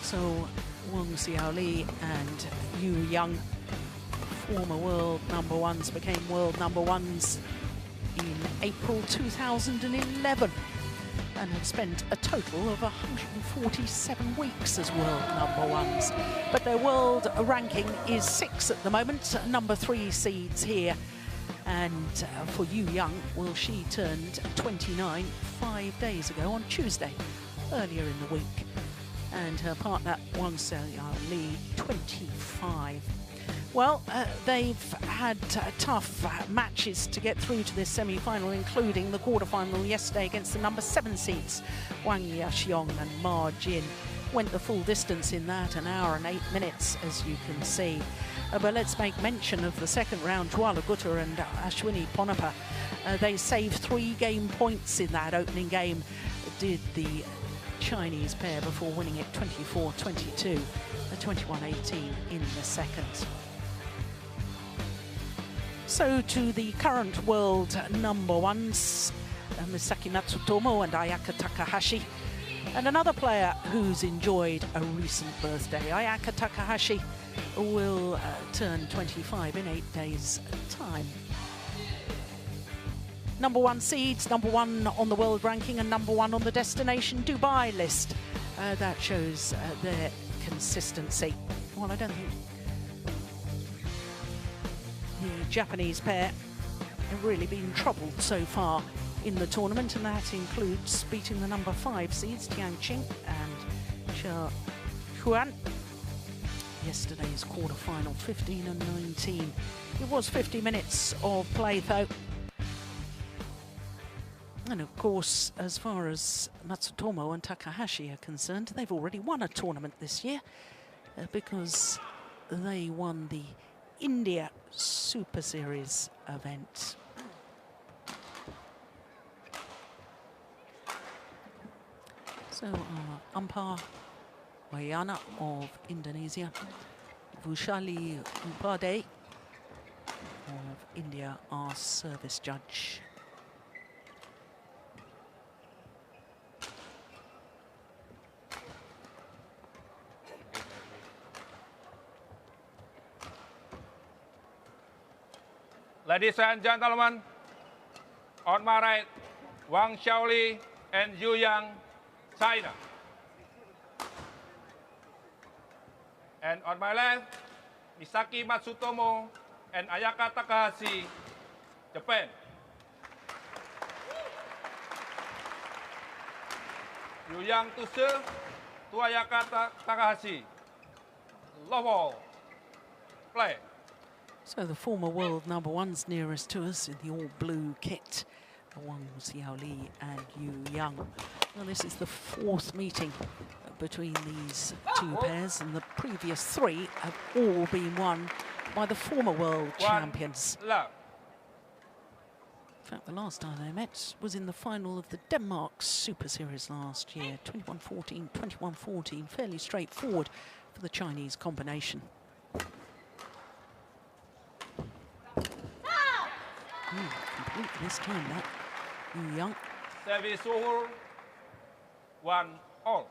So Wang Xiaoli and Yu Yang, former world number ones, became world number ones in April 2011 and have spent a total of 147 weeks as world number ones. But their world ranking is 6 at the moment, number 3 seeds here. And for Yu Yang, well, she turned 29 5 days ago on Tuesday, earlier in the week. And her partner, Wang Xiaoli, 25. Well, they've had tough matches to get through to this semi-final, including the quarter-final yesterday against the number 7 seeds, Wang Yaxiong and Ma Jin. Went the full distance in that, 1 hour and 8 minutes, as you can see. But let's make mention of the second round, Juala Gutta and Ashwini Ponappa. They saved 3 game points in that opening game, did the Chinese pair, before winning it 24-22, 21-18 in the second. So to the current world number ones, Misaki Matsutomo and Ayaka Takahashi. And another player who's enjoyed a recent birthday, Ayaka Takahashi, will turn 25 in 8 days' time. Number 1 seeds, number 1 on the world ranking and number 1 on the destination Dubai list. That shows their consistency. Well, I don't think the Japanese pair have really been troubled so far in the tournament, and that includes beating the number 5 seeds Tian Qing and Xia Huan. Yesterday's quarter-final, 15 and 19. It was 50 minutes of play though. And of course, as far as Matsutomo and Takahashi are concerned, they've already won a tournament this year because they won the India Super Series event. So umpire Wayana of Indonesia, Vushali Upade of India, our service judge. Ladies and gentlemen, on my right, Wang Xiaoli and Yu Yang, China. And on my left, Misaki Matsutomo and Ayaka Takahashi, Japan. Yu Yang to serve to Ayaka Takahashi. Love all. Play. So the former world number ones nearest to us in the all-blue kit, Wang Xiaoli and Yu Yang. Well, this is the 4th meeting between these 2 pairs, and the previous 3 have all been won by the former world champions. In fact, the last time they met was in the final of the Denmark Super Series last year, 21-14, 21-14, fairly straightforward for the Chinese combination. Complete this time, that Yu Yang. Service over, 1-all.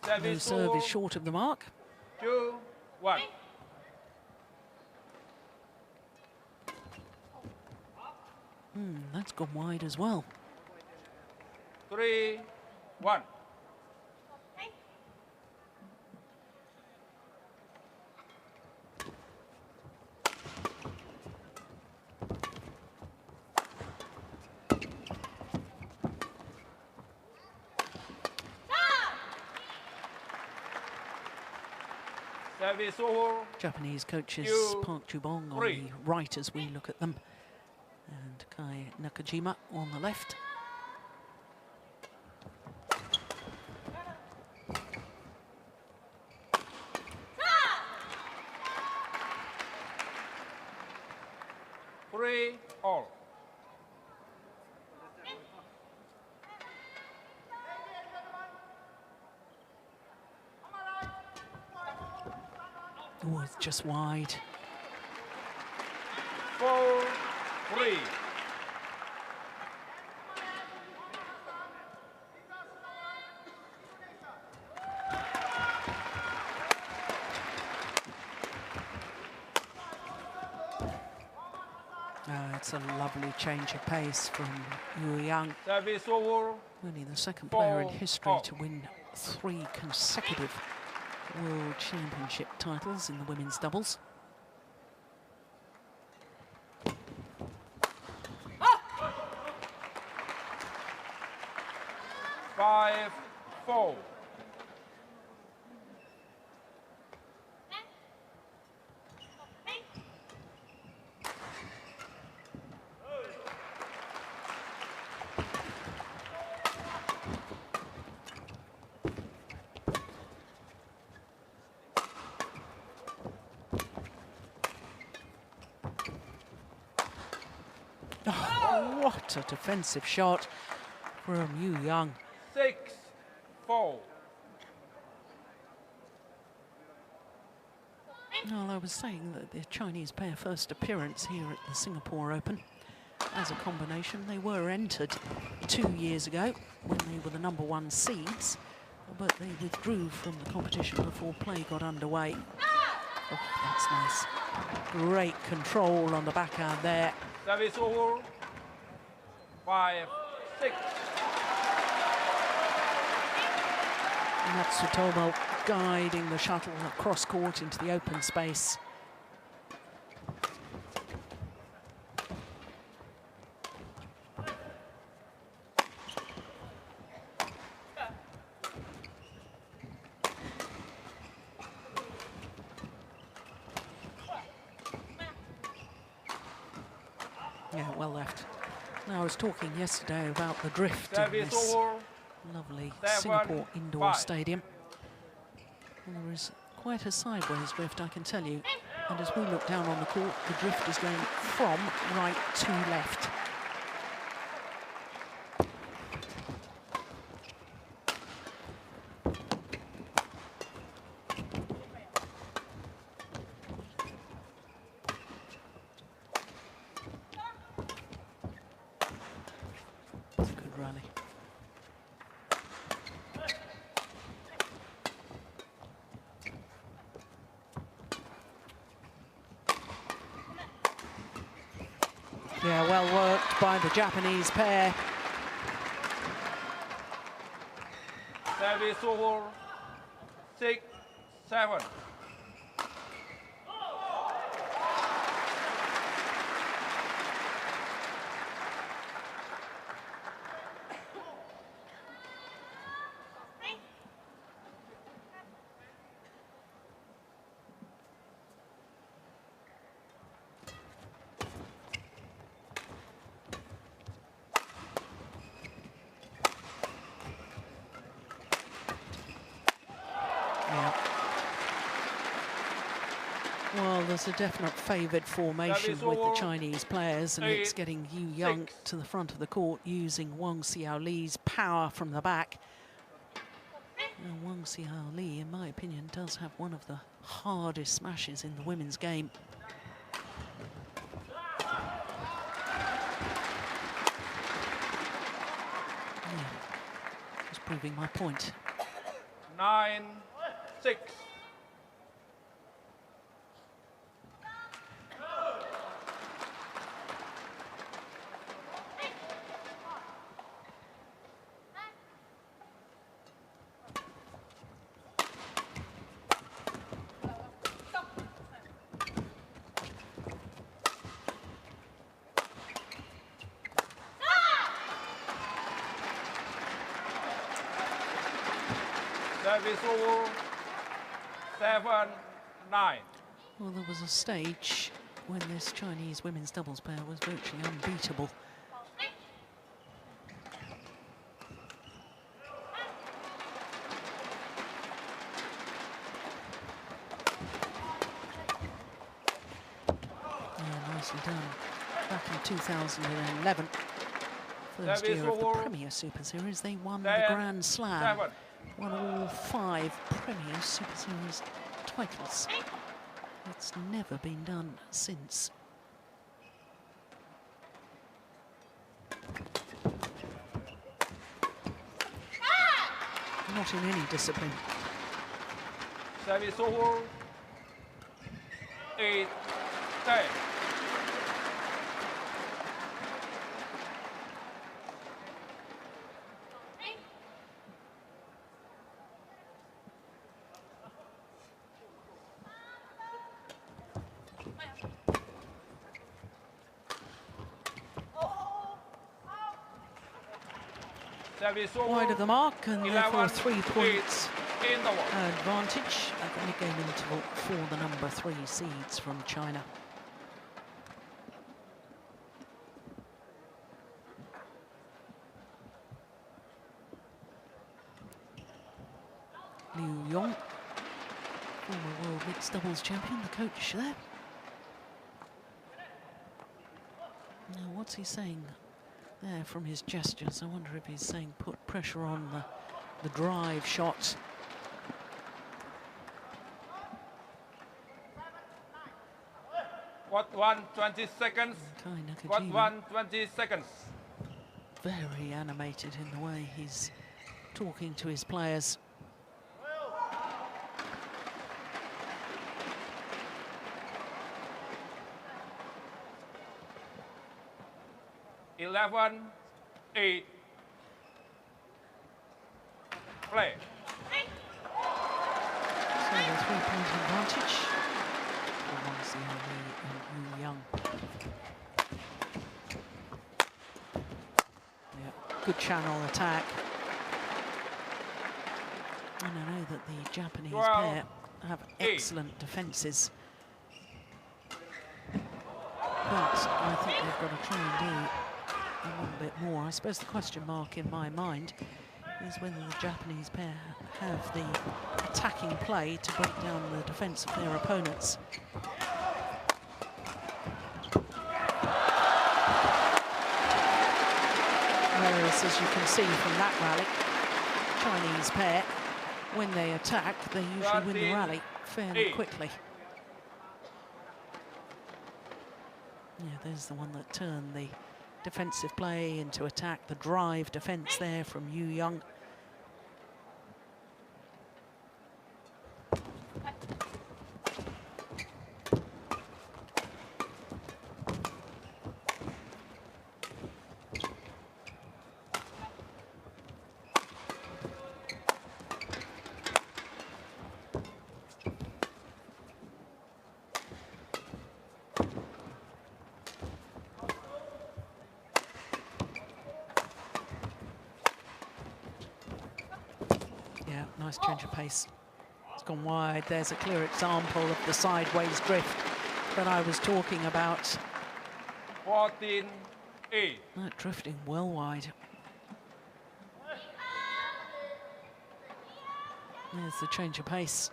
No serve is short of the mark. 2-1. That's gone wide as well. 3-1. Japanese coaches Park Jubong on the right as we look at them, and Kai Nakajima on the left. All. Oh, it's just wide. 4-3. It's a lovely change of pace from Yu Yang. Service over. Only the second player in history to win 3 consecutive World Championship titles in the women's doubles. Five, 4. Oh, what a defensive shot from Yu Yang. 6-4. Well, I was saying that the Chinese pair first appearance here at the Singapore Open as a combination. They were entered 2 years ago when they were the #1 seeds, but they withdrew from the competition before play got underway. Oh, that's nice. Great control on the backhand there. Service over. 5-6. Matsutomo guiding the shuttle across court into the open space. Yeah, well left. Now, I was talking yesterday about the drift in this lovely Singapore indoor stadium. And there is quite a sideways drift, I can tell you. And as we look down on the court, the drift is going from right to left. It's a good rally. Yeah, well worked by the Japanese pair. Service over. 6-7. Well, there's a definite favoured formation with the Chinese players, and it's getting Yu Yang to the front of the court using Wang Xiaoli's power from the back. Now, Wang Xiaoli, in my opinion, does have one of the hardest smashes in the women's game. Yeah, just proving my point. 9-6. Service over. 7-9. Well, there was a stage when this Chinese women's doubles pair was virtually unbeatable. Yeah, nicely done. Back in 2011, first year of the Premier Super Series, they won the Grand Slam. Won all 5 Premier Super Series titles. It's never been done since. not in any discipline. Service over. 8-10. Wide of the mark, and therefore 3 points in the advantage at the mid-game interval for the number 3 seeds from China. Liu Yong, former world mixed doubles champion, the coach there. Now, what's he saying there from his gestures? I wonder if he's saying put pressure on the drive shot. What 1:20 seconds? What 1:20 seconds? Very animated in the way he's talking to his players. (11-8). Play. So the 3-point advantage for Wang Xiaoli and Yu Yang. Yeah, good channel attack. And I know that the Japanese pair have excellent defences. But I think they've got to try and do a little bit more. I suppose the question mark in my mind is whether the Japanese pair have the attacking play to break down the defence of their opponents. Whereas, as you can see from that rally, Chinese pair, when they attack, they usually win the rally fairly quickly. Yeah, there's the one that turned the defensive play into attack, the drive defence there from Yu Yang. Nice change of pace. It's gone wide. There's a clear example of the sideways drift that I was talking about. 14-8. That drifting well wide. There's the change of pace.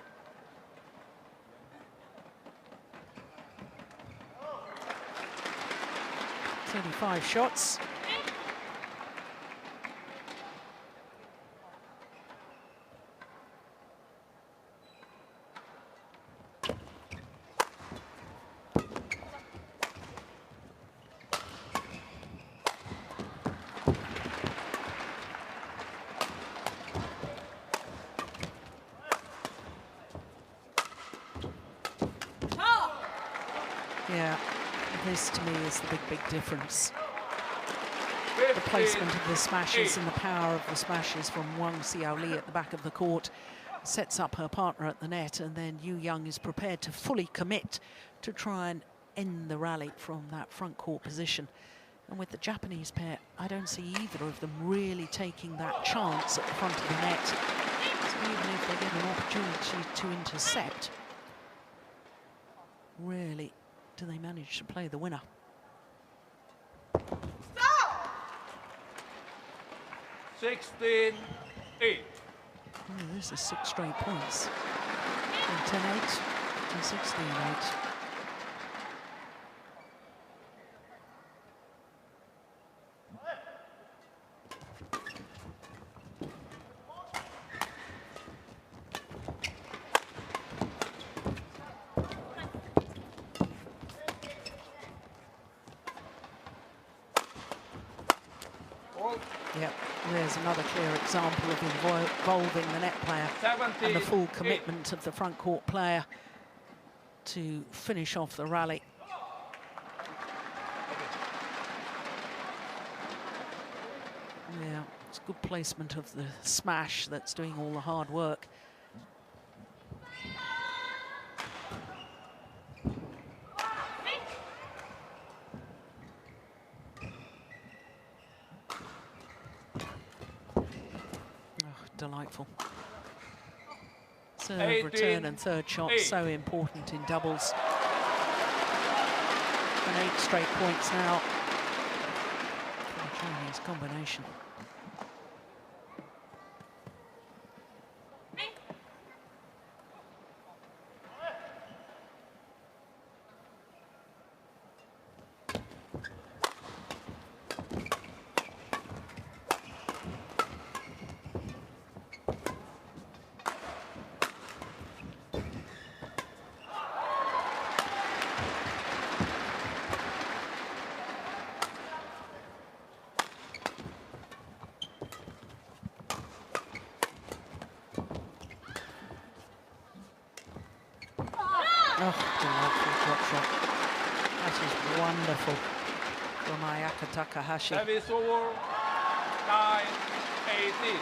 .35 shots. Yeah, this to me is the big difference. The placement of the smashes and the power of the smashes from Wang Xiaoli at the back of the court sets up her partner at the net, and then Yu Yang is prepared to fully commit to try and end the rally from that front court position. And with the Japanese pair, I don't see either of them really taking that chance at the front of the net. So even if they get an opportunity to intercept, really, do they manage to play the winner? 16-8. Oh, this is 6 straight points. From 10-8 to 16-8. there's another clear example of involving the net player and the full commitment of the front court player to finish off the rally. Yeah, it's good placement of the smash that's doing all the hard work. Delightful. Serve, return and third shot, so important in doubles. And 8 straight points now for the Chinese combination. Oh, delightful drop shot. That is wonderful from Takahashi. Service over, 9-18.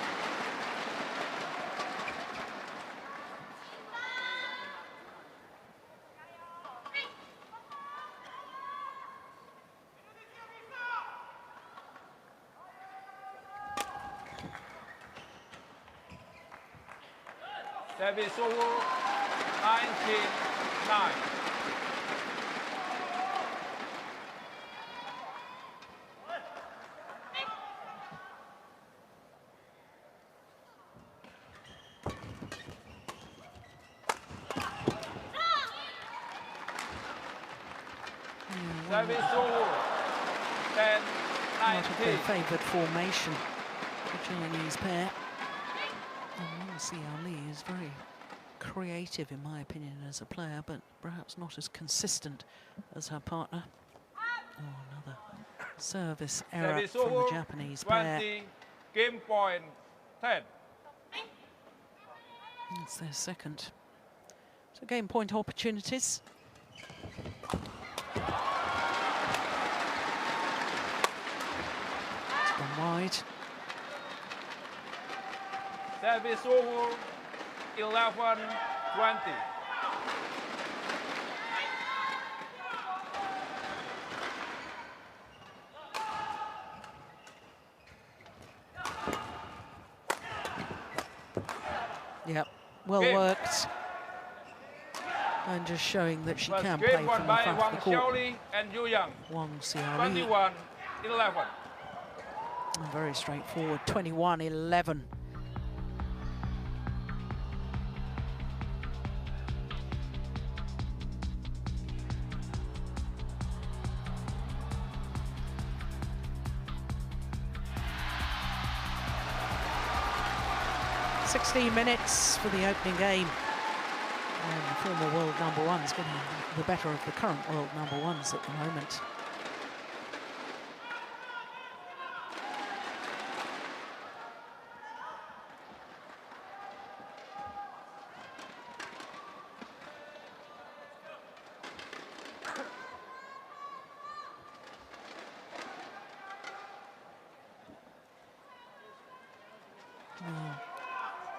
Service over, 19-9. Service over, 10-19. Not of their favoured formation, the Chinese pair. And Xiaoli is very creative, in my opinion, as a player, but perhaps not as consistent as her partner. Oh, another service error Service from over, the Japanese pair. 20, game point, 10. That's their second. So game point opportunities. It's gone wide. Service over, 11-20. Yep, well worked. And just showing that she can play from the front of the court. Xiaoli and Yu Yang. Wang Xiaoli. 21-11. Very straightforward, 21-11. Minutes for the opening game, and the former world #1's getting the better of the current world #1s at the moment.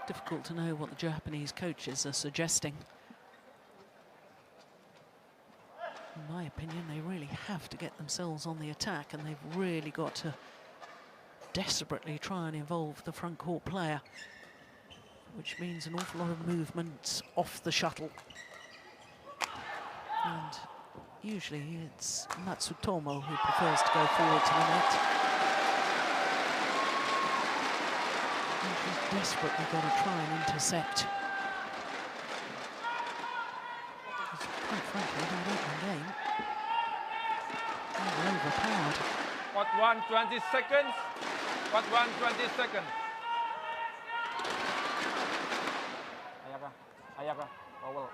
Difficult to know what the Japanese coaches are suggesting. In my opinion, they really have to get themselves on the attack, and they've really got to desperately try and involve the front court player, which means an awful lot of movement off the shuttle. And usually it's Matsutomo who prefers to go forward to the net. She's desperately got to try and intercept. Quite frankly, that opening game, they're overpowered. What 120 seconds? What 120 seconds? Ayaka. Foul.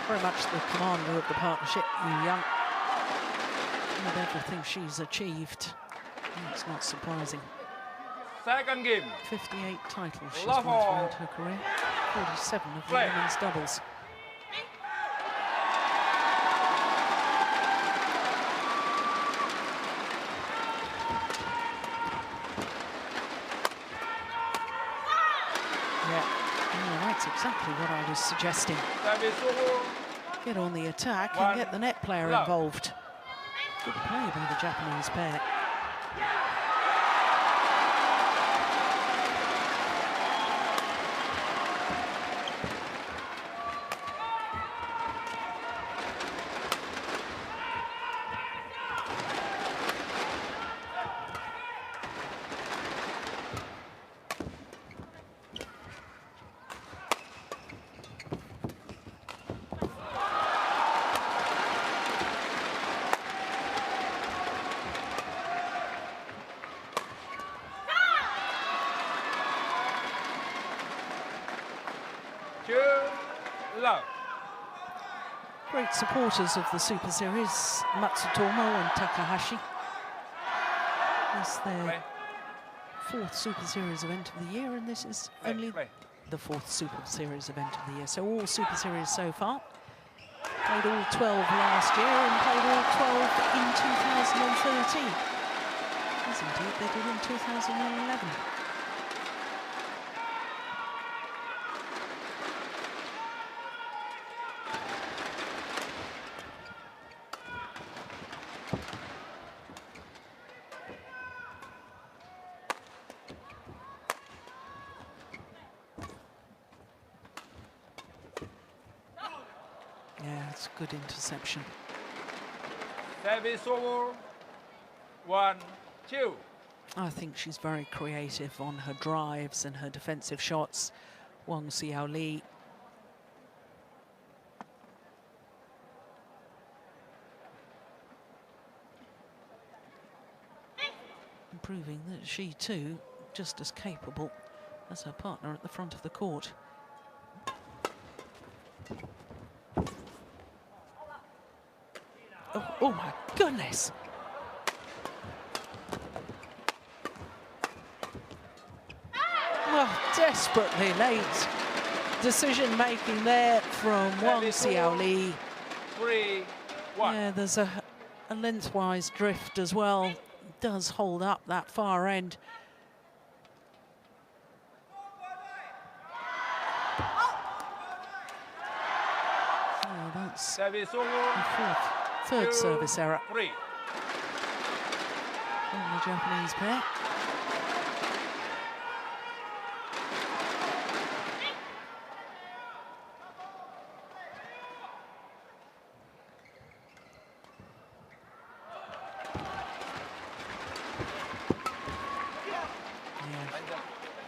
very much the commander of the partnership, Yu Yang. With everything she's achieved, it's not surprising. Second game. 58 titles she's Love won all. throughout her career. 47 of the Play. women's doubles. Yeah, that's exactly what I was suggesting. Service over. Get on the attack One. and get the net player Love. involved. Good play by the Japanese pair. Love. Great supporters of the Super Series, Matsutomo and Takahashi. It's their Play. fourth Super Series event of the year, and this is Play. only Play. the fourth Super Series event of the year. So all Super Series so far. Played all 12 last year and played all 12 in 2013. Yes, indeed, they did in 2011. Yeah, it's a good interception. Service over. 1-2. I think she's very creative on her drives and her defensive shots. Wang Xiaoli. Proving that she too, just as capable as her partner at the front of the court. Oh my goodness! Well, desperately late decision making there from Wang Xiaoli. 3-1. Yeah, there's a lengthwise drift as well. Does hold up that far end. So that's Service over. the third service error 3. from the Japanese pair.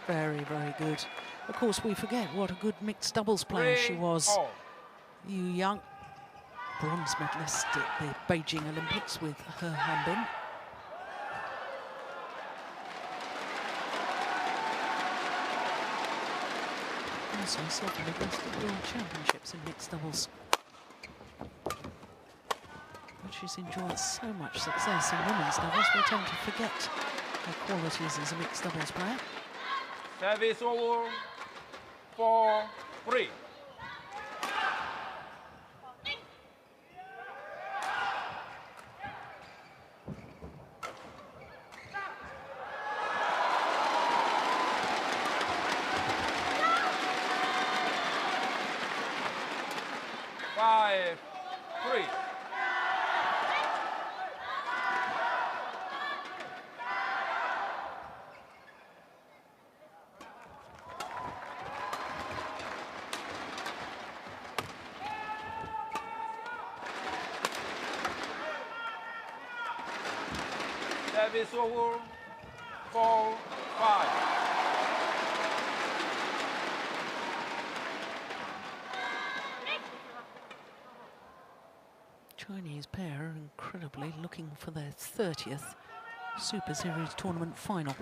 Very, very good. Of course, we forget what a good mixed doubles player she was. 3-4. Yu Yang, bronze medalist at the Beijing Olympics with her handbin. Also silver medalist at the World Championships in mixed doubles. But she's enjoyed so much success in women's doubles, we tend to forget her qualities as a mixed doubles player. Service over. 4-3. Five, 3. Service over. 4-5. Chinese pair are incredibly looking for their 30th Super Series tournament final.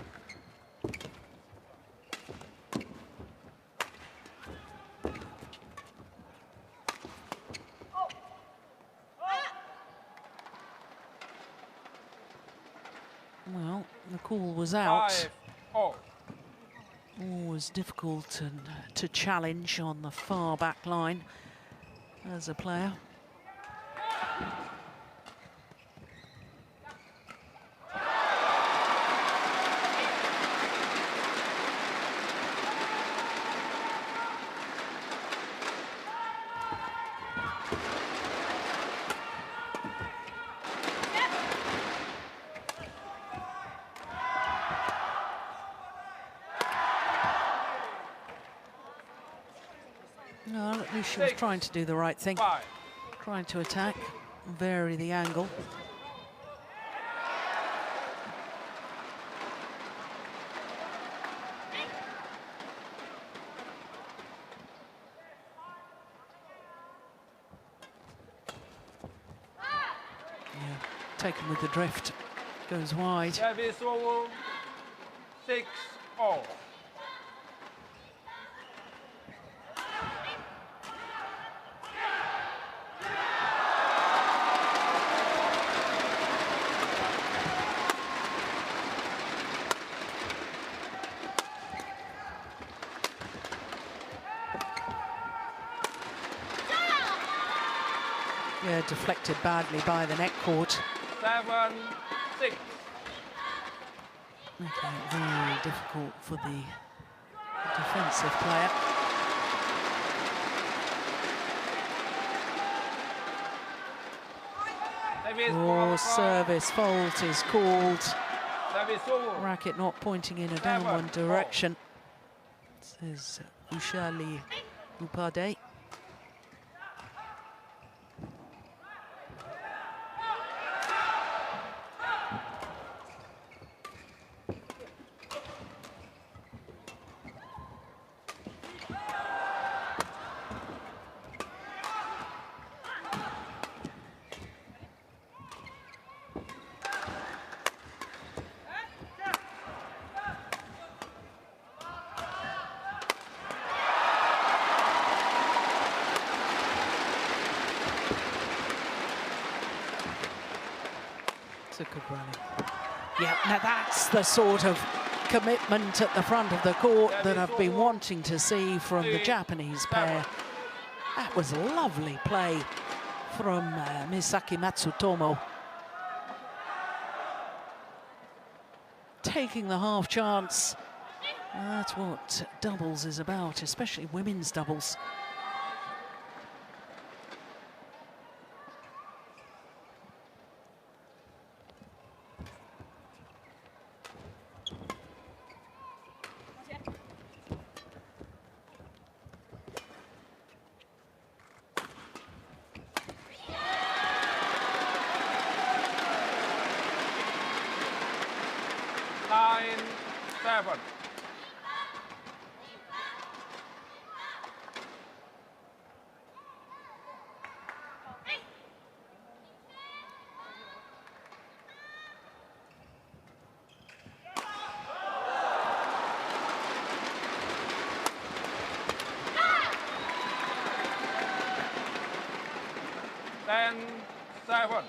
Well, the call was out. 5-0. Always difficult to challenge on the far back line as a player. No, at least she was trying to do the right thing. 5. Trying to attack, vary the angle. Yeah, taken with the drift, goes wide. Service over. 6-0. Yeah, deflected badly by the net court. 7-6. Making it very difficult for the defensive player. Oh, service fault is called. Service over. Racket not pointing in a downward direction. Says Xiaoli-YU. It's a good rally. Yeah, now that's the sort of commitment at the front of the court that I've been wanting to see from the Japanese pair. That was a lovely play from Misaki Matsutomo. Taking the half chance. That's what doubles is about, especially women's doubles. Seven. Then 7.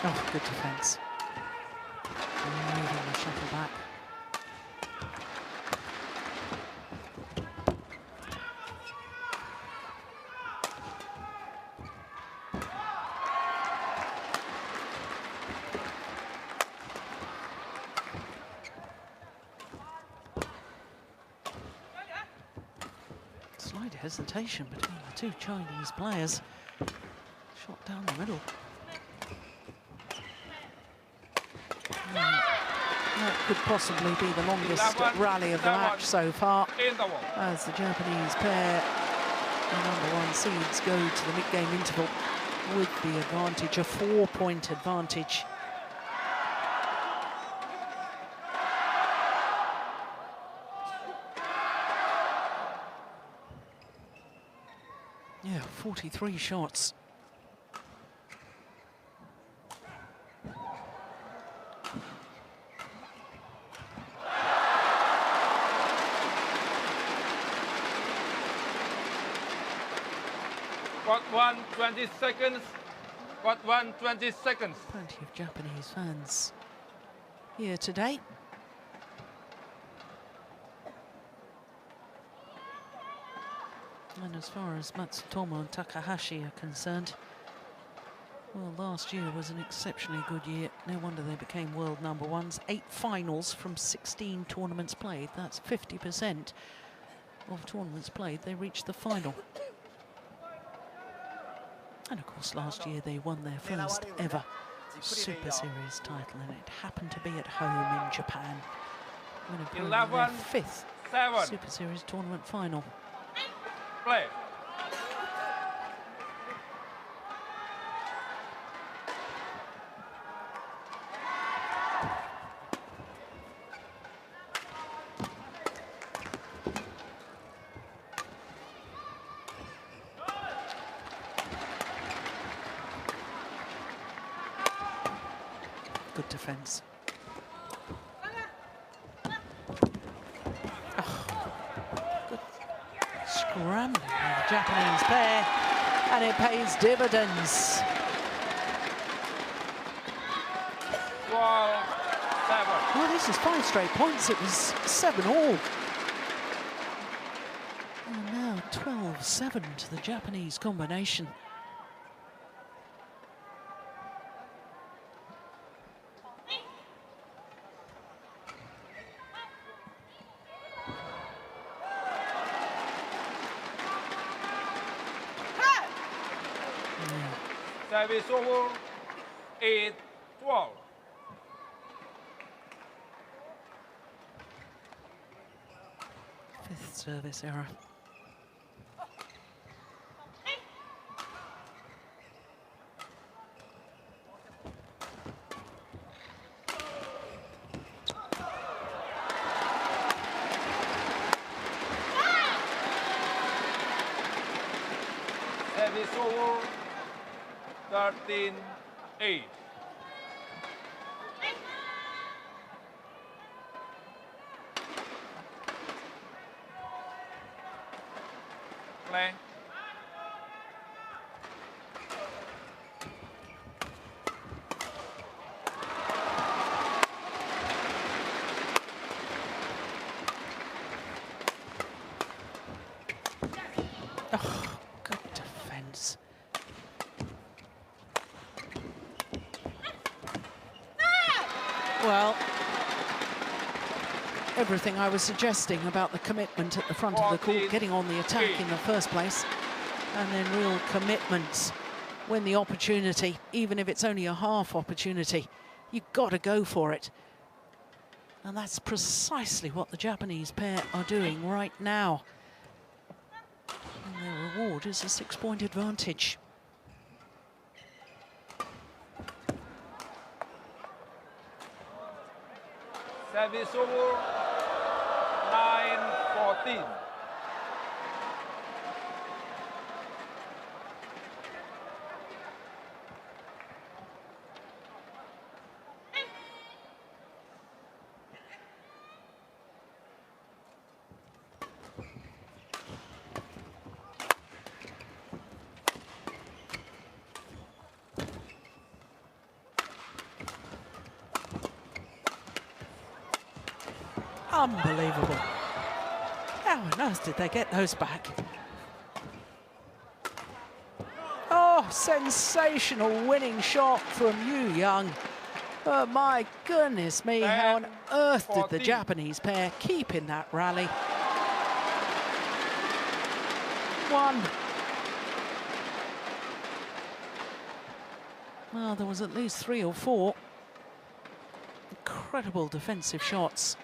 Oh, good defence. Moving the shuttle back. Slight hesitation between the two Chinese players. Shot down the middle. That could possibly be the longest rally of the match so far, as the Japanese pair, the #1 seeds, go to the mid-game interval with the advantage, a 4-point advantage. Yeah, 43 shots Court 1, 20 seconds. Court 1, 20 seconds. Plenty of Japanese fans here today. And as far as Matsutomo and Takahashi are concerned, well, last year was an exceptionally good year. No wonder they became world number ones. 8 finals from 16 tournaments played. That's 50% of tournaments played. They reached the final. And of course, last year they won their first ever Super Series title, and it happened to be at home in Japan. Winning their 5th Super Series tournament final. Play. Good defense. Good scrambling by the Japanese pair, and it pays dividends. 12-7. Well, this is 5 straight points. It was 7-all. And now 12-7 to the Japanese combination. Service over, 8-12. Fifth service error. Service over, 13-8. Play. Oh, good defense. Well, everything I was suggesting about the commitment at the front of the court, getting on the attack in the first place, and then real commitment when the opportunity, even if it's only a half opportunity, you've got to go for it. And that's precisely what the Japanese pair are doing right now. And their reward is a 6-point advantage. Service over, 9-14. Unbelievable. How on earth did they get those back? Oh, sensational winning shot from Yu Young. Oh, my goodness me, how on earth did the Japanese pair keep in that rally? 1. Well, there was at least 3 or 4 incredible defensive shots.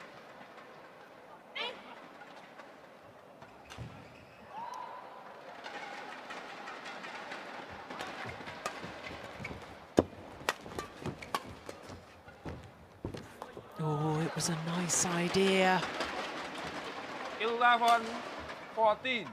Oh, it was a nice idea. 11-14.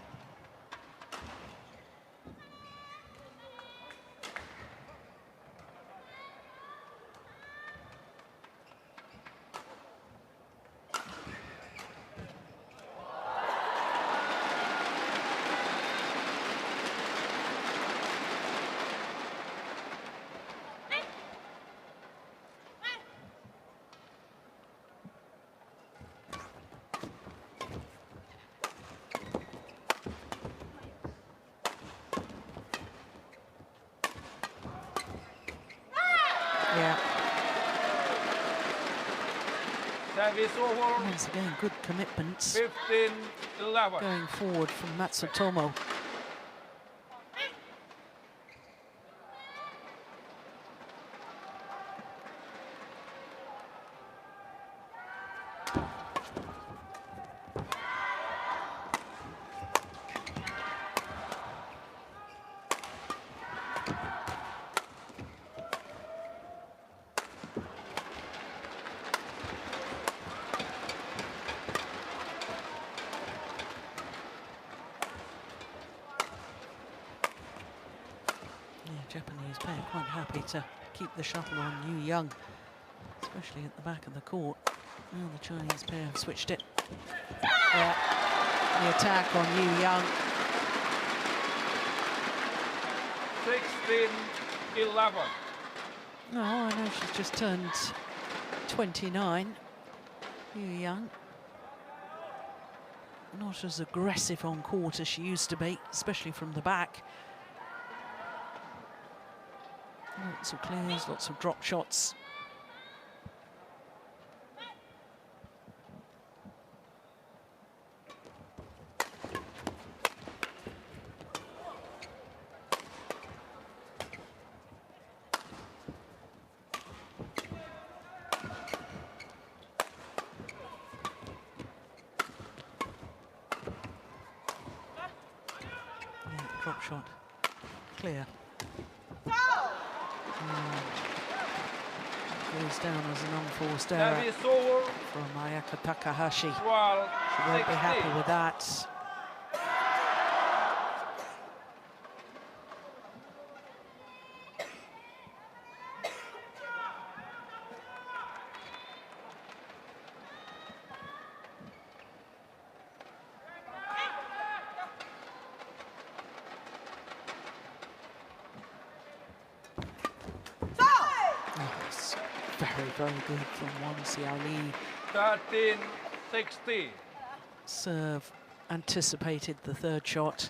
Once again, good commitments 15-11. going forward from Matsutomo. Japanese pair quite happy to keep the shuttle on Yu Young, especially at the back of the court. Now the Chinese pair have switched it. Yeah, the attack on Yu Young. 16-11. No, I know she's just turned 29. Yu Young. Not as aggressive on court as she used to be, especially from the back. Lots of clears, lots of drop shots. Yeah, drop shot, clear. Goes down as an unforced error from Ayaka Takahashi. She won't be happy with that. Very good from Wang Xiaoli. 13-16. Serve anticipated the third shot.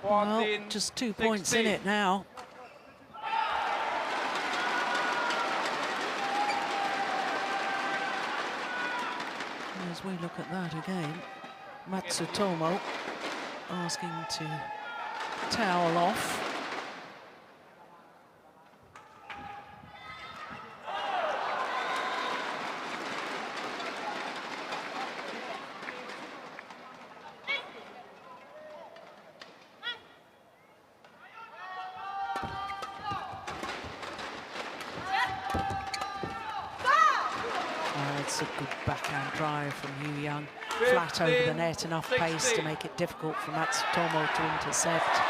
Well, just 2 points in it now. As we look at that again, Matsutomo asking to towel off. It's a good backhand drive from Yu Young. Flat over the net, enough pace to make it difficult for Matsutomo to intercept.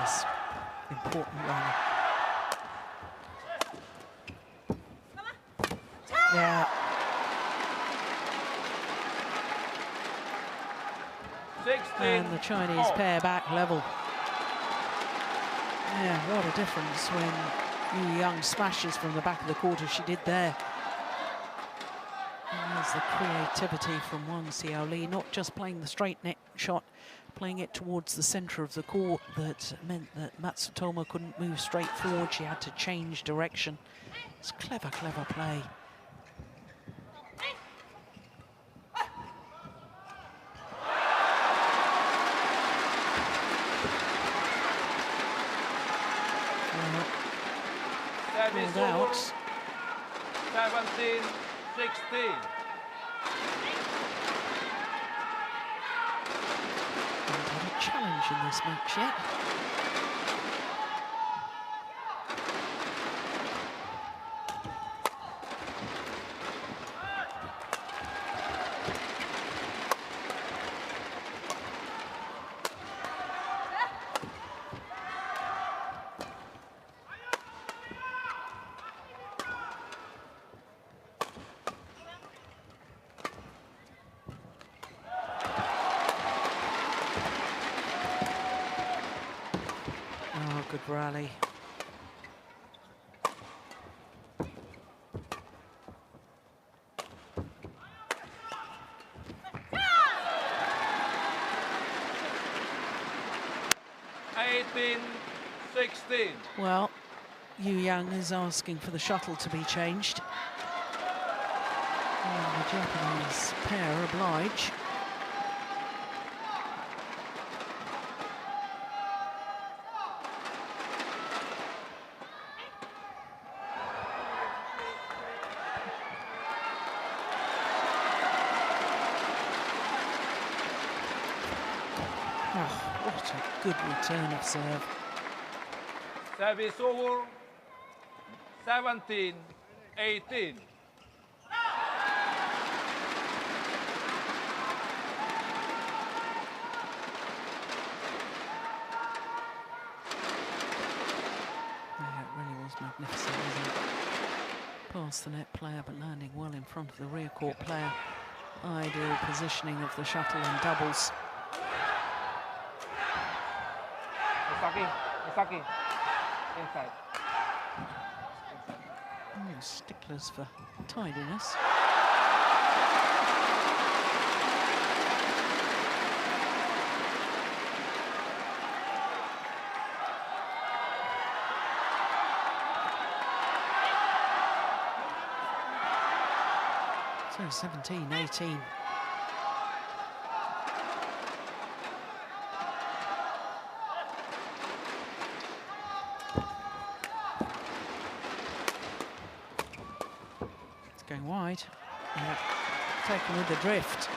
This important rally. Yeah. 16. And the Chinese pair back level. Yeah, what a difference when Yu Young smashes from the back of the court as she did there. And There's the creativity from Wang Xiaoli, not just playing the straight net shot, playing it towards the centre of the court that meant that Matsutomo couldn't move straight forward. She had to change direction. It's clever, clever play. Pulled out. 17-16. Haven't had a challenge in this match yet. Good rally. Well, Yu Yang is asking for the shuttle to be changed. And the Japanese pair oblige. Oh, what a good return of serve. Service over, 17-18. Yeah, it really was magnificent, wasn't it? Past the net player, but landing well in front of the rear court player. Ideal positioning of the shuttle in doubles. Misaki. Inside. Sticklers for tidiness. So 17-18. Going wide. Yeah. Taken with the drift.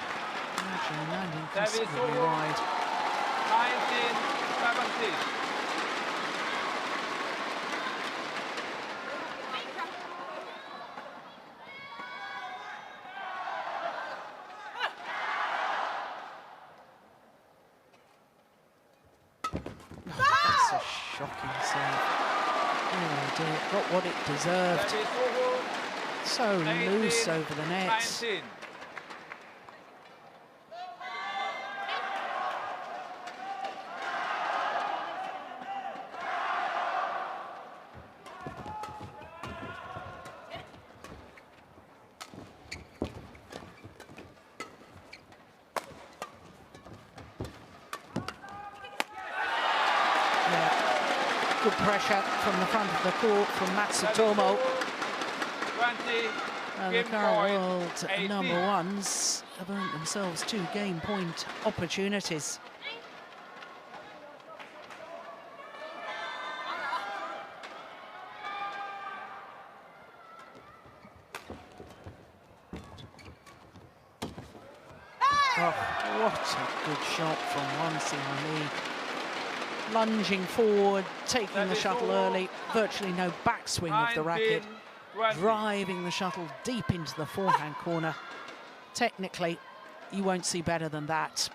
Actually landing considerably wide. 19-17. That's a shocking save. Oh dear, got what it deserved. So loose over the nets. 19. Good pressure from the front of the court from Matsutomo. 20. And the current world number ones have earned themselves 2 game point opportunities. Oh, what a good shot from Wang Xiaoli. Lunging forward, taking the shuttle early, virtually no backswing of the racket, driving the shuttle deep into the forehand corner. Technically, you won't see better than that.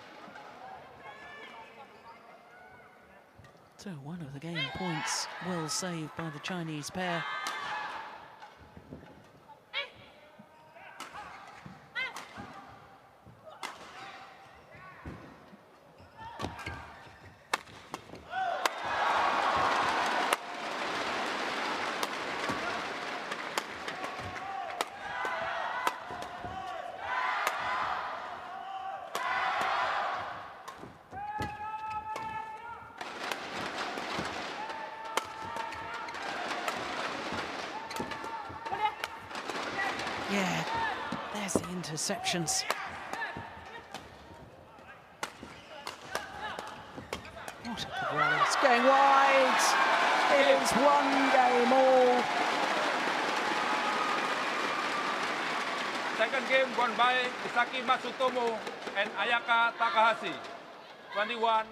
So one of the game points well saved by the Chinese pair. Yeah, there's the interceptions. What a good rally. It's going wide. It is 1-game-all. Second game won by Isaki Matsutomo and Ayaka Takahashi, 21-19.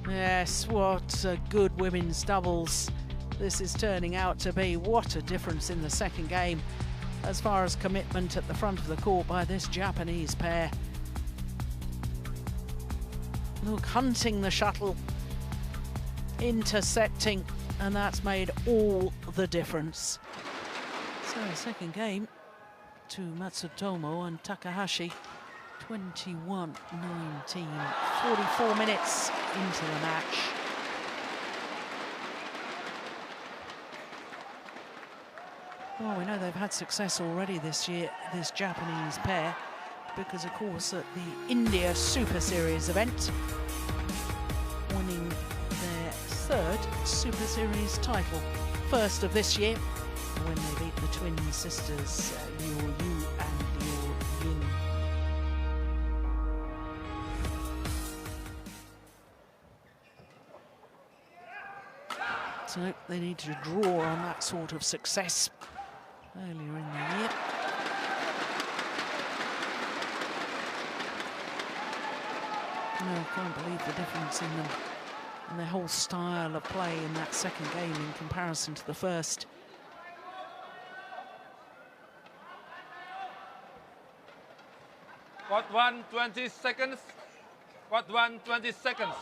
Yes, what a good women's doubles this is turning out to be. What a difference in the second game as far as commitment at the front of the court by this Japanese pair. Look, hunting the shuttle, intercepting, and that's made all the difference. So, second game to Matsutomo and Takahashi, 21-19, 44 minutes into the match. Well, we know they've had success already this year, this Japanese pair, because of course at the India Super Series event, winning their third Super Series title, first of this year, when they beat the twin sisters Xiaoli-YU and Yu. So they need to draw on that sort of success earlier in the year. No, I can't believe the difference in them and their whole style of play in that second game in comparison to the first. What 1, 20 seconds? What 1, 20 seconds?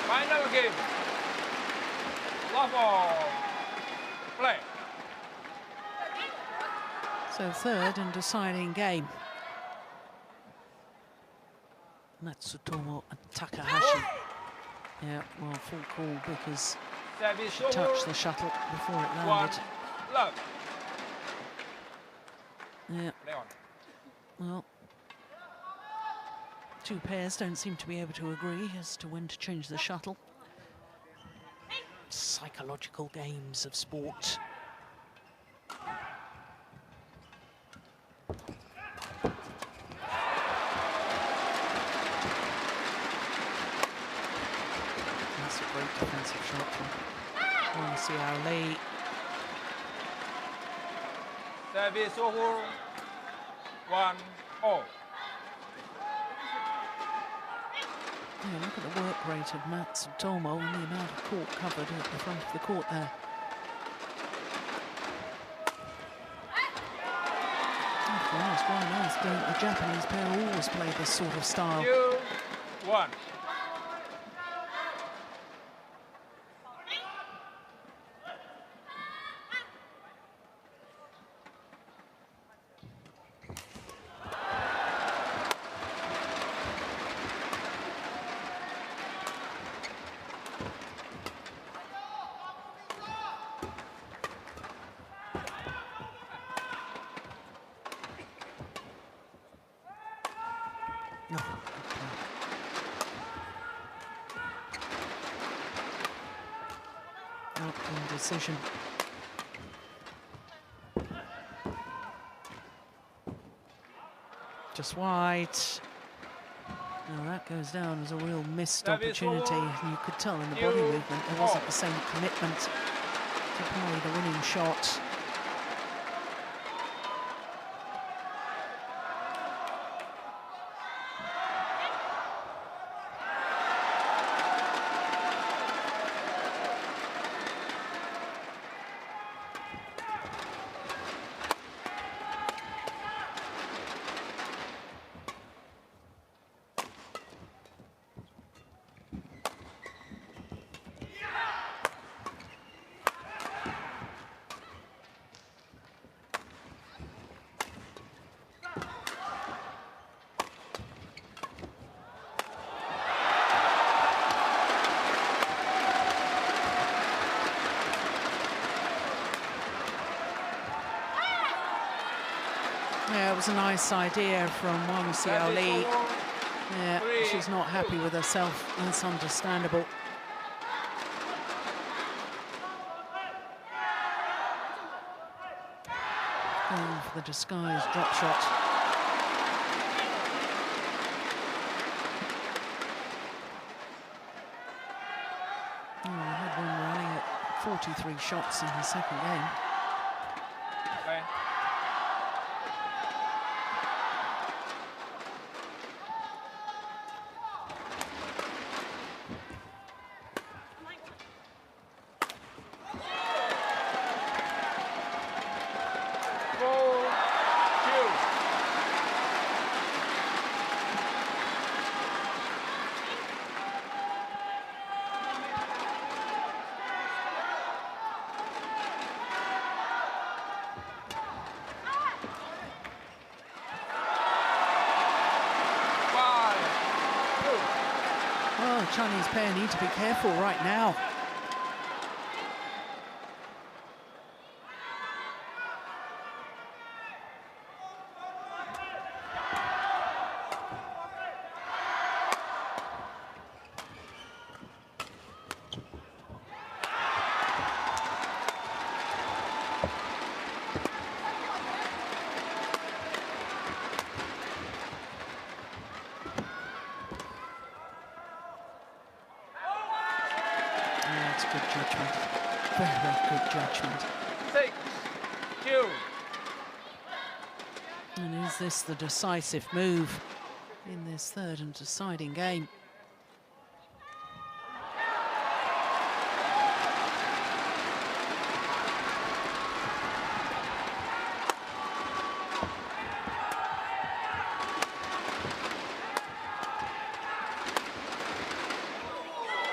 Final game. Love all. Play. So third and deciding game. Matsutomo and Takahashi. Yeah, well, full call because she touched the shuttle before it landed. Love. Yeah. Leon. Well, two pairs don't seem to be able to agree as to when to change the shuttle. Psychological games of sport. That's a great defensive shot from Wang Xiaoli. Service over. 1-0. Yeah, look at the work rate of Matsutomo and the amount of court covered at the front of the court there. Why on earth don't the Japanese pair always play this sort of style? 2-1. No. Indecision. Just wide. Now that goes down as a real missed opportunity. You could tell in the body movement there wasn't the same commitment to play the winning shot. Yeah, it was a nice idea from Wang Xiaoli. Yeah, she's not happy with herself. That's understandable. Going for the disguised drop shot. Oh, we had one rally at 43 shots in the second game. Okay. Oh, Chinese pair need to be careful right now. That's good judgment. Very good judgment. 6-2. And is this the decisive move in this third and deciding game?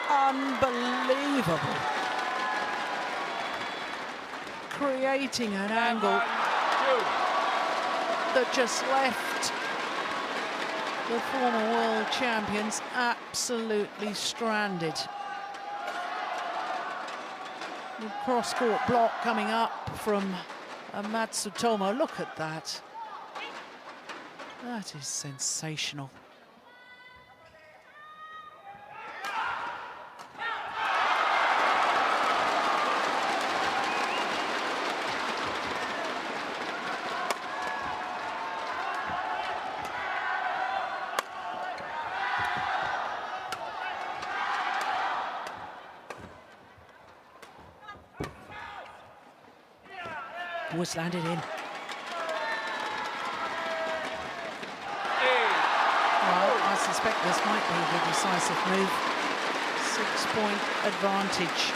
Unbelievable. Creating an angle that just left the former world champions absolutely stranded. The cross-court block coming up from Matsutomo. Look at that. That is sensational. Was landed in. Well, I suspect this might be the decisive move. 6-point advantage.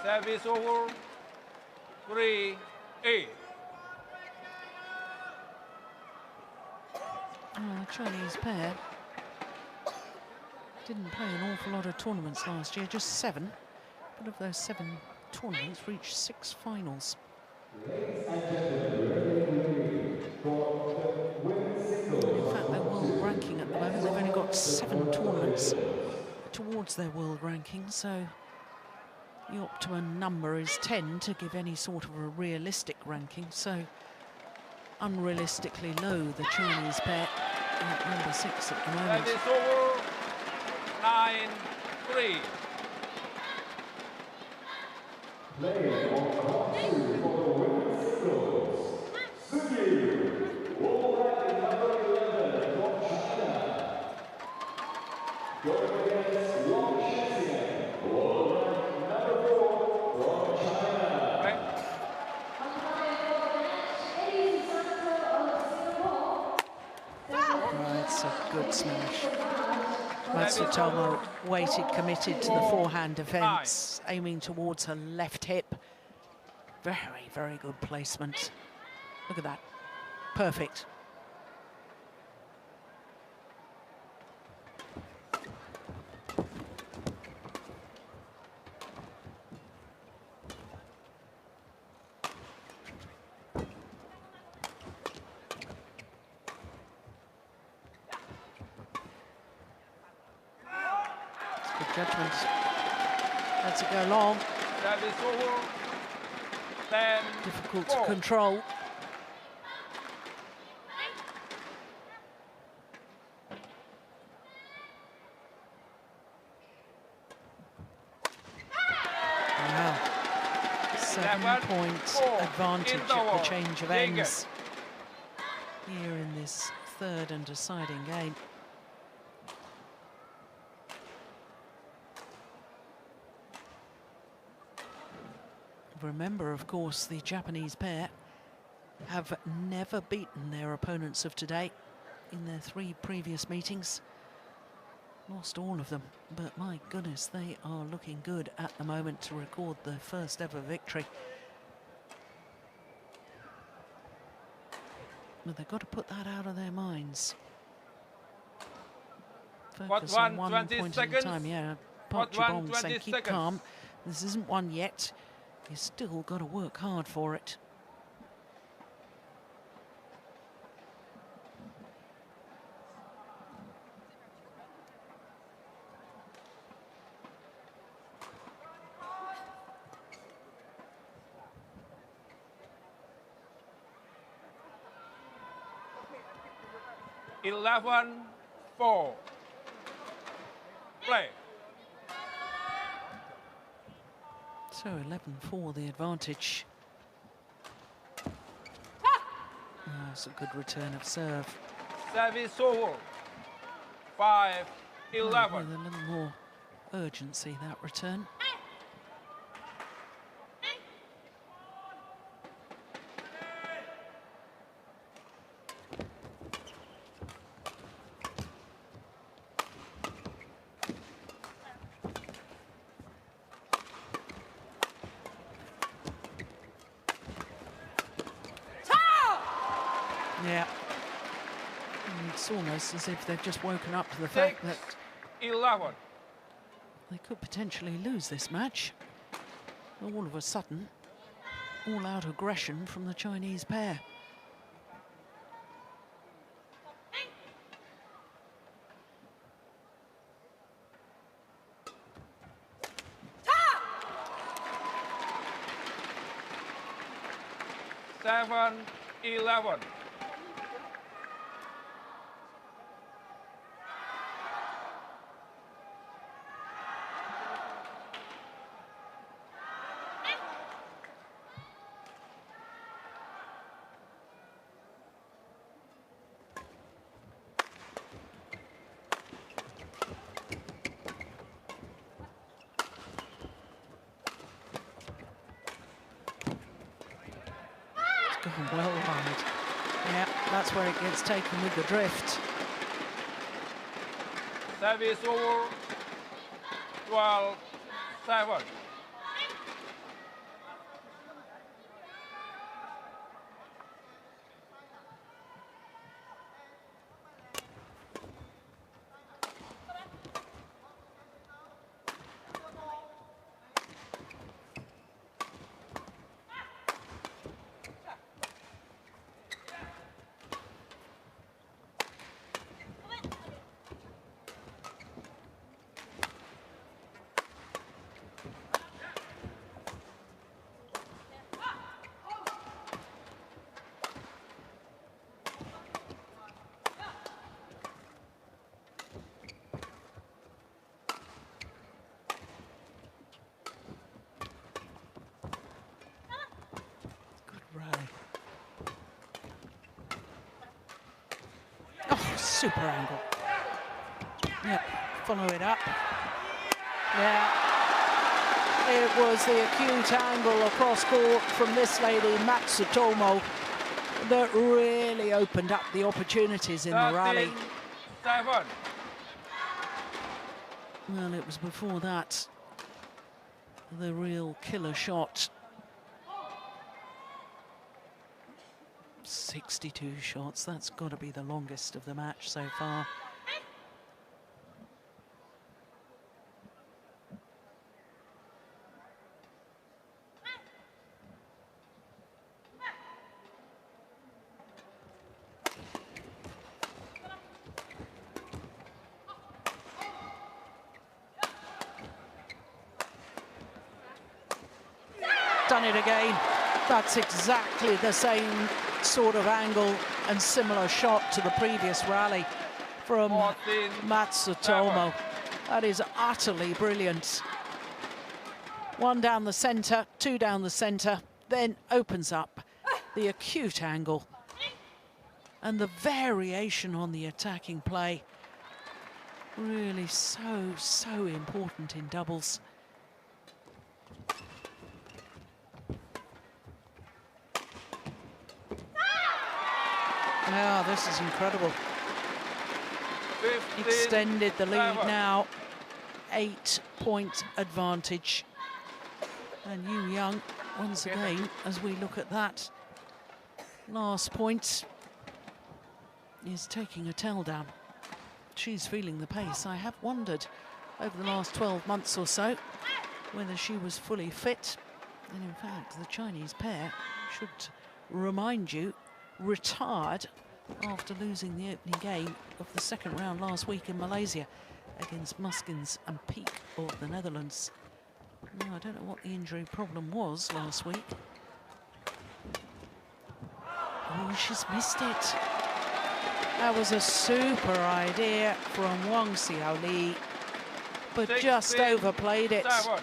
Service over. 3-8. Chinese pair didn't play an awful lot of tournaments last year, just 7. But of those 7 tournaments, reached 6 finals. In fact, their world ranking at the moment, they've only got 7 tournaments towards their world ranking, so the optimum number is 10 to give any sort of a realistic ranking, so unrealistically low, the Chinese pair at number 6 at the moment. That is over. 9-3. Playing on court 2 for the women's singles, Xiaoli-YU, all ranking number 11 from China. Going against Wang, world rank number 4 from China. Okay. Oh, it's a good smash. Matsutomo waited, committed to the forehand defence, aiming towards her left hip. Very, very good placement. Look at that. Perfect. Judgment. Lets it go long. Service over. 10. Difficult to control. Wow. 7-point advantage at the change of ends here in this third and deciding game. Remember, of course, the Japanese pair have never beaten their opponents of today in their 3 previous meetings. Lost all of them, but my goodness, they are looking good at the moment to record their first ever victory. But they've got to put that out of their minds. Focus on 1 point at a time. Yeah, Park Ji-bong saying keep calm. This isn't one yet. You still got to work hard for it. Eleven, 4. Play. So 11-4 the advantage. That's a good return of serve. Service over. 5, 11. With a little more urgency, that return. Yeah, it's almost as if they've just woken up to the fact that 11. they could potentially lose this match. All of a sudden, all-out aggression from the Chinese pair. Seven, 11. Going well wide. Yeah, that's where it gets taken with the drift. Service over. 12, 7. Super angle. Yep, follow it up. Yeah, it was the acute angle across court from this lady, Matsutomo, that really opened up the opportunities in the rally. 7. Well, it was before that, the real killer shot. 62 shots, that's got to be the longest of the match so far. done it again. That's exactly the same sort of angle and similar shot to the previous rally from 14, Matsutomo. That is utterly brilliant. One down the centre, two down the centre, then opens up the acute angle. And the variation on the attacking play, really so important in doubles. Yeah, this is incredible. 15, Extended the lead 7. now, 8-point advantage. And Yu Young, once again, as we look at that last point, is taking a tell down. She's feeling the pace. I have wondered over the last 12 months or so whether she was fully fit. And in fact, the Chinese pair, should remind you, retired after losing the opening game of the second round last week in Malaysia against Muskins and Peak of the Netherlands. Now, I don't know what the injury problem was last week. Oh, she's missed it. That was a super idea from Wang Xiaoli, but 16, just overplayed it. 7.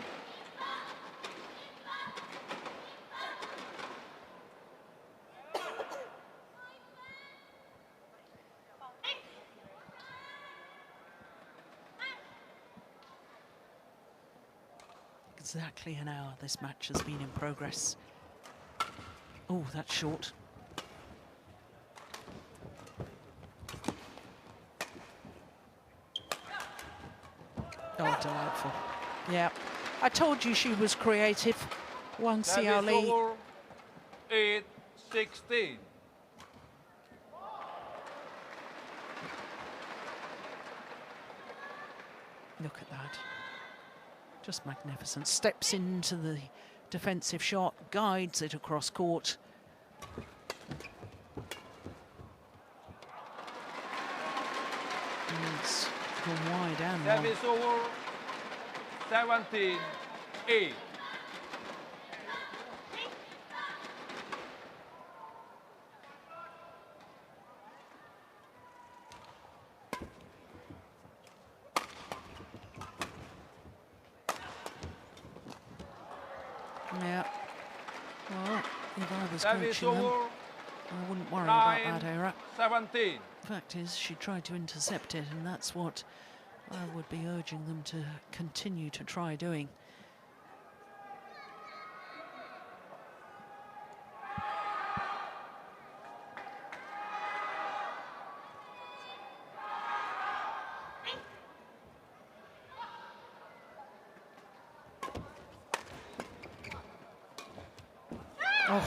Exactly an hour this match has been in progress. Oh, that's short. Oh, delightful. Yeah, I told you she was creative. Wang Xiaoli. 8-16. Look at that. Just magnificent. Steps into the defensive shot, guides it across court. And it's gone wide and long. Service over 17-8. Yeah. Well, if I was Service coaching them, over I wouldn't worry about that 9-17. error. Fact is, she tried to intercept it, and that's what I would be urging them to continue to try doing. Oh,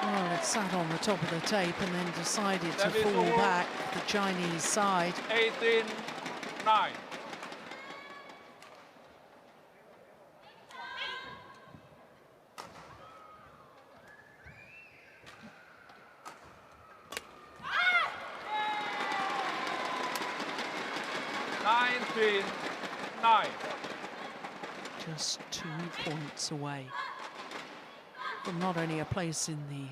well, it sat on the top of the tape and then decided to Service fall over. back the Chinese side. 18-9. Just 2 points away from not only a place in the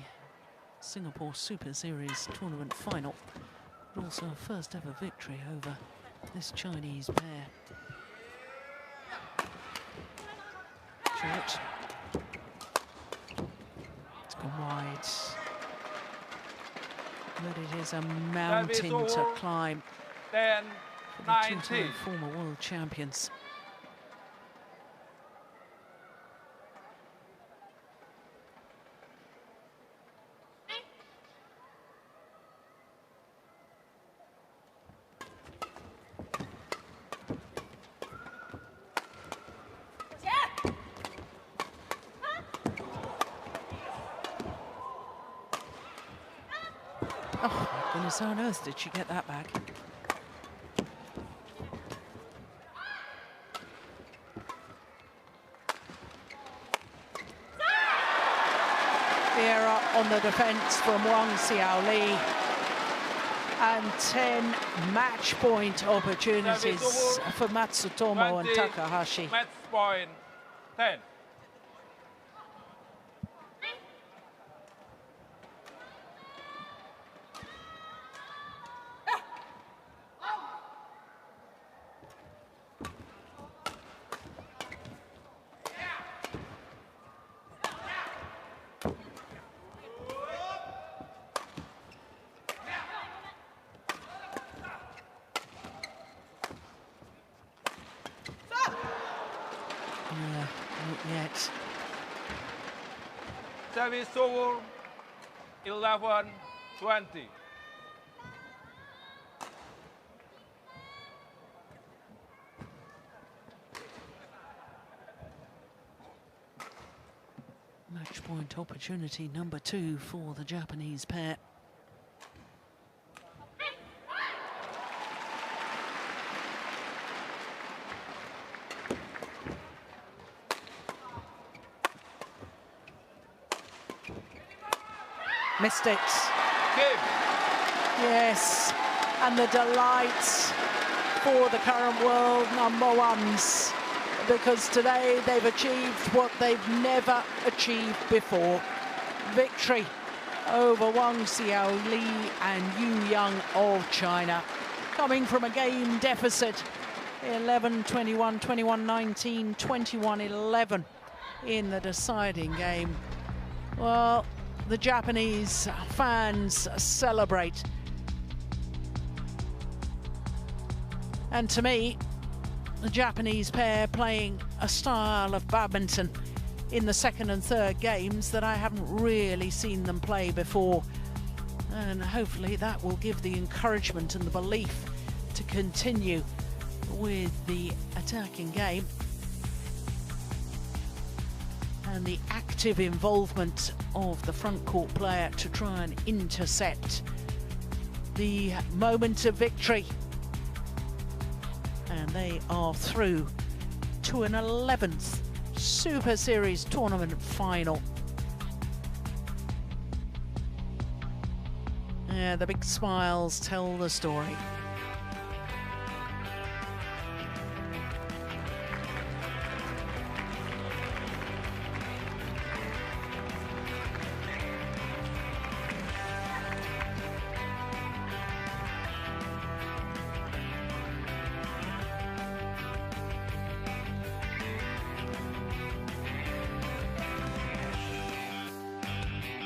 Singapore Super Series tournament final, but also a first ever victory over this Chinese pair. Short. It's gone wide. But it is a mountain to climb for the 10-19. two-time former world champions. Oh my goodness, how on earth did she get that back? The error on the defence from Wang Xiaoli, and 10 match point opportunities for Matsutomo and 20, Takahashi. Match point 10. service over 11-20. Match point opportunity number 2 for the Japanese pair. Missed it. Game. Yes, and the delight for the current world number ones, because today they've achieved what they've never achieved before. Victory over Wang Xiaoli and Yu Yang of China, coming from a game deficit 11-21, 21-19, 21-11 in the deciding game. Well, the Japanese fans celebrate. And to me, the Japanese pair playing a style of badminton in the second and third games that I haven't really seen them play before. And hopefully that will give the encouragement and the belief to continue with the attacking game. And the active involvement of the front court player to try and intercept the moment of victory. And they are through to an 11th Super Series tournament final. Yeah, the big smiles tell the story.